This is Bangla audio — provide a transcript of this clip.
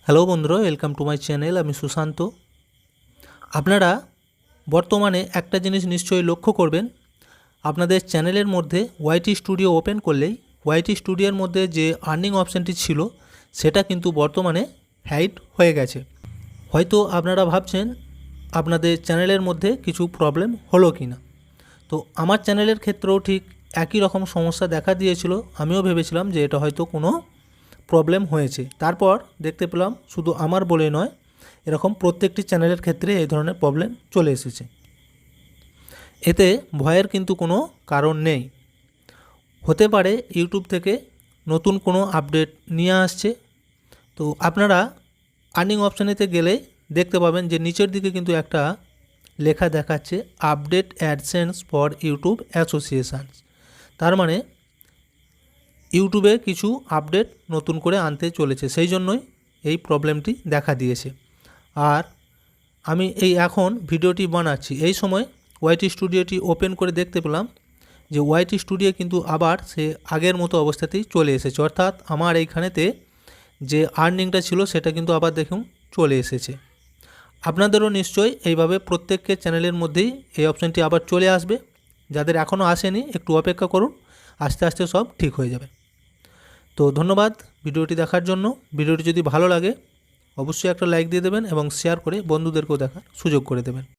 হ্যালো বন্ধুরা, ওয়েলকাম টু মাই চ্যানেল। আমি সুশান্ত। আপনারা বর্তমানে একটা জিনিস নিশ্চয়ই লক্ষ্য করবেন, আপনাদের চ্যানেলের মধ্যে ওয়াইটি স্টুডিও ওপেন করলেই ওয়াইটি স্টুডিওর মধ্যে যে আর্নিং অপশানটি ছিল সেটা কিন্তু বর্তমানে হাইড হয়ে গেছে। হয়তো আপনারা ভাবছেন আপনাদের চ্যানেলের মধ্যে কিছু প্রবলেম হলো কি না। তো আমার চ্যানেলের ক্ষেত্রেও ঠিক একই রকম সমস্যা দেখা দিয়েছিল। আমিও ভেবেছিলাম যে এটা হয়তো কোনো প্রবলেম হয়েছে। তারপর দেখতে পেলাম শুধু আমার বলে নয়, এরকম প্রত্যেকটি চ্যানেলের ক্ষেত্রে এই ধরনের প্রবলেম চলে এসেছে। এতে ভয়ের কিন্তু কোনো কারণ নেই। হতে পারে ইউটিউব থেকে নতুন কোনো আপডেট নিয়ে আসছে। তো আপনারা আর্নিং অপশানেতে গেলে দেখতে পাবেন যে নিচের দিকে কিন্তু একটা লেখা দেখাচ্ছে update AdSense for YouTube associations. তার মানে ইউটিউবে কিছু আপডেট নতুন করে আনতে চলেছে, সেই জন্যই এই প্রবলেমটি দেখা দিয়েছে। আর আমি এখন ভিডিওটি বানাচ্ছি, এই সময় ওয়াইটি স্টুডিওটি ওপেন করে দেখতে পেলাম যে ওয়াইটি স্টুডিও কিন্তু আবার সে আগের মতো অবস্থাতেই চলে এসেছে। অর্থাৎ আমার এইখানেতে যে আর্নিংটা ছিল সেটা কিন্তু আবার দেখুন চলে এসেছে। আপনাদেরও নিশ্চয়ই এইভাবে প্রত্যেকের চ্যানেলের মধ্যেই এই অপশানটি আবার চলে আসবে। যাদের এখনও আসেনি একটু অপেক্ষা করুন, আস্তে আস্তে সব ঠিক হয়ে যাবে। তো ধন্যবাদ ভিডিওটি দেখার জন্য। ভিডিওটি যদি ভালো লাগে অবশ্যই একটা লাইক দিয়ে দেবেন এবং শেয়ার করে বন্ধুদেরকেও দেখার সুযোগ করে দেবেন।